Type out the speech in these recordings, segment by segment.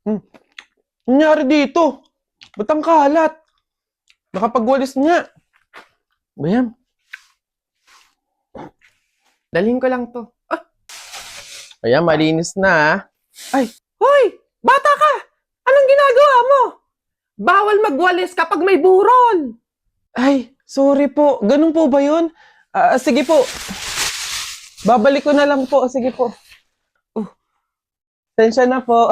Hmm. Nangyari dito? Ba't ang kalat? Nakapagwalis nga. Bayam. Dalhin ko lang to. Ayan, malinis na ah. Ay, hoy! Bata ka! Anong ginagawa mo? Bawal magwalis kapag may burol! Ay, sorry po. Ganun po ba yun? Sige po. Babalik ko na lang po. Sige po. Tensya na po.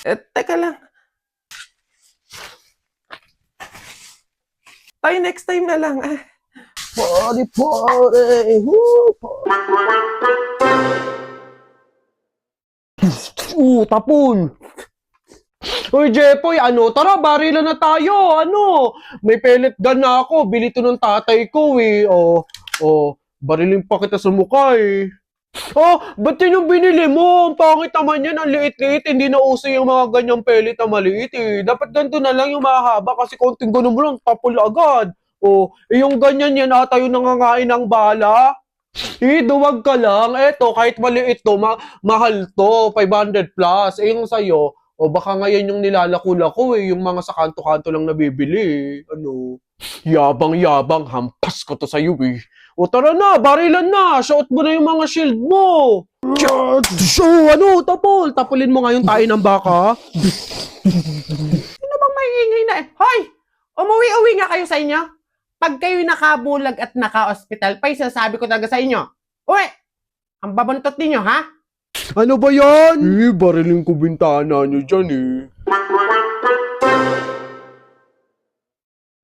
Teka lang. Tayo next time na lang. Pare, pare. Tapon. Uy, Jepoy, tara, barilan na tayo, may pellet gun na ako, bili to ng tatay ko, barilin pa kita sa mukha, eh. Oh, ba't yun yung binili mo? Ang pangit naman yan, ang liit-liit, hindi na uso yung mga ganyang pellet na maliit, eh. Dapat ganito na lang yung mahaba, kasi konting ganun mo lang, tapol agad. Yung ganyan yan, ata yung nangangain ng bala. Duwag ka lang. Eto, kahit maliit to, mahal to, 500 plus. Yung sa'yo, baka ngayon yung nilalako-lako yung mga sa kanto-kanto lang nabibili. Yabang-yabang, hampas ko to sa'yo eh. Tara na, barilan na, shot mo na yung mga shield mo. Tapulin mo ngayon tayo ng baka. Sino bang maingay na eh? Hoy! Umuwi-uwi nga kayo sa inyo. Pag kayo nakabulag at naka-hospital, pa sasabi ko talaga sa inyo. Uwi! Ang babantot ninyo, ha? Ano ba yan? Barilin ko bintana nyo dyan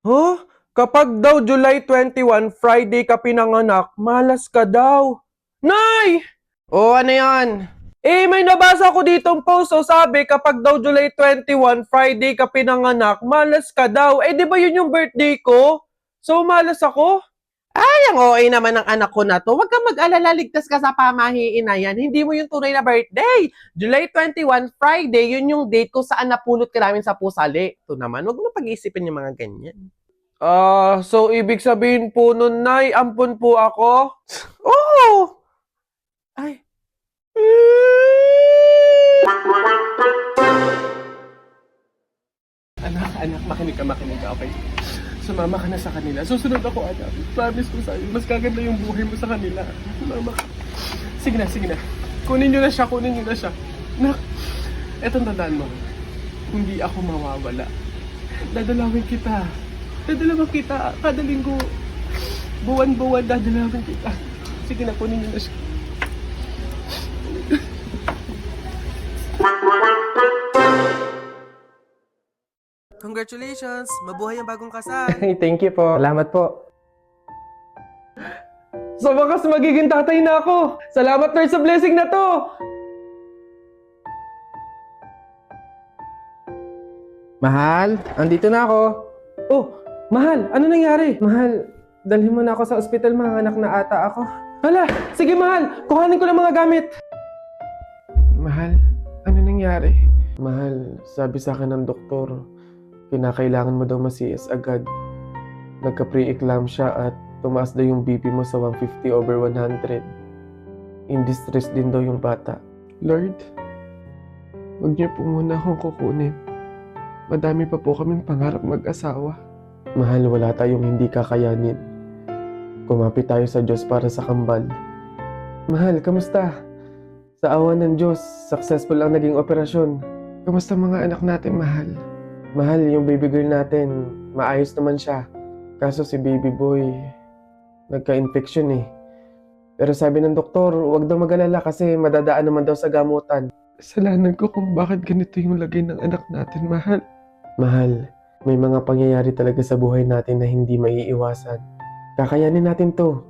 Huh? Kapag daw July 21, Friday ka pinanganak, malas ka daw. Nay! Ano yan? May nabasa ko ditong post, sabi kapag daw July 21, Friday ka pinanganak, malas ka daw. Di ba yun yung birthday ko? So, malas ako? Ay, ang OA naman ng anak ko na to. Huwag kang mag-alala, ligtas ka sa pamahiin na yan. Hindi mo yung tunay na birthday. July 21, Friday, yun yung date kung saan napulot ka namin sa pusali. Ito naman, huwag mo pag-iisipin yung mga ganyan. So ibig sabihin po nun, Nay, ampun po ako? Oo! Ay. Anak, makinig ka, okay? Sumama ka na sa kanila. Susunod ako, anak. Promise ko sa'yo, mas gaganda yung buhay mo sa kanila. Sumama ka. Sige na. Kunin nyo na siya. Nak, etong tandaan mo. Hindi ako mawawala. Dadalawin kita. Kada linggo. Buwan-buwan, dadalawin kita. Sige na, kunin nyo na siya. Congratulations! Mabuhay ang bagong kasal! Thank you po. Salamat po. Sa wakas, magiging tatay na ako. Salamat, Lord, sa blessing na to. Mahal, andito na ako. Mahal, ano nangyari? Mahal, dalhin mo na ako sa ospital, mga anak na ata ako. Hala, sige mahal, kuhanin ko ng mga gamit. Mahal, ano nangyari? Mahal, sabi sa akin ng doktor, kinakailangan mo daw ma-CS agad. Nagka-pre-eclampsia at tumaas daw yung BP mo sa 150/100. In distress din daw yung bata. Lord, huwag niyo po muna akong kukunin. Madami pa po kaming pangarap mag-asawa. Mahal, wala tayong hindi kakayanin. Kumapit tayo sa Diyos para sa kambal. Mahal, kamusta? Sa awa ng Diyos, successful ang naging operasyon. Kamusta mga anak natin, mahal? Mahal, yung baby girl natin, maayos naman siya. Kaso si baby boy, nagka-infection eh. Pero sabi ng doktor, huwag daw mag-alala kasi madadaan naman daw sa gamutan. Kasalanan ko kung bakit ganito yung lagay ng anak natin, mahal. Mahal, may mga pangyayari talaga sa buhay natin na hindi maiiwasan. Kakayanin natin to.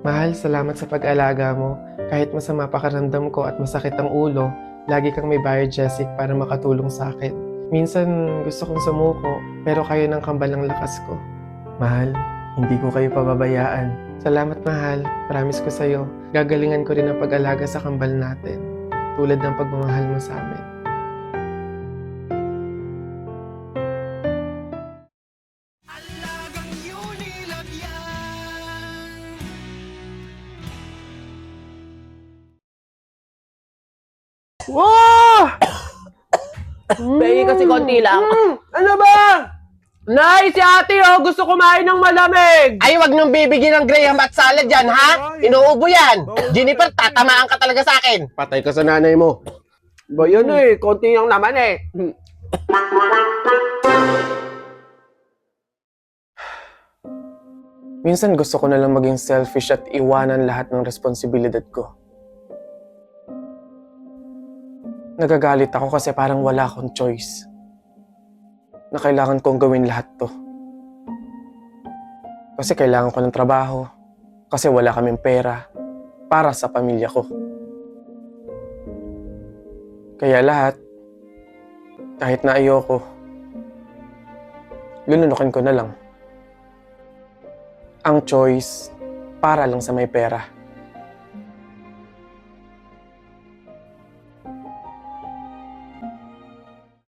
Mahal, salamat sa pag-alaga mo. Kahit masama pakiramdam ko at masakit ang ulo, lagi kang may biogesic para makatulong sa akin. Minsan gusto kong sumuko, pero kayo ng kambal ng lakas ko. Mahal, hindi ko kayo pababayaan. Salamat mahal, promise ko sa'yo, gagalingan ko rin ang pag-alaga sa kambal natin, tulad ng pagmamahal mo sa amin. Wow! Pahingi kasi konti lang. Ano ba? Nay, si ate oh, gusto kumain ng malamig. Ay, wag nung bibigyan ng graham at salad yan, ha? Inuubo yan. Jennifer, tatamaan ka talaga sa akin. Patay ka sa nanay mo. Ba yun eh, konti lang naman eh. Minsan gusto ko na lang maging selfish at iwanan lahat ng responsibilidad ko. Nagagalit ako kasi parang wala akong choice. Na kailangan kong gawin lahat to. Kasi kailangan ko ng trabaho. Kasi wala kaming pera para sa pamilya ko. Kaya lahat, kahit na ayoko, lununukin ko na lang. Ang choice para lang sa may pera.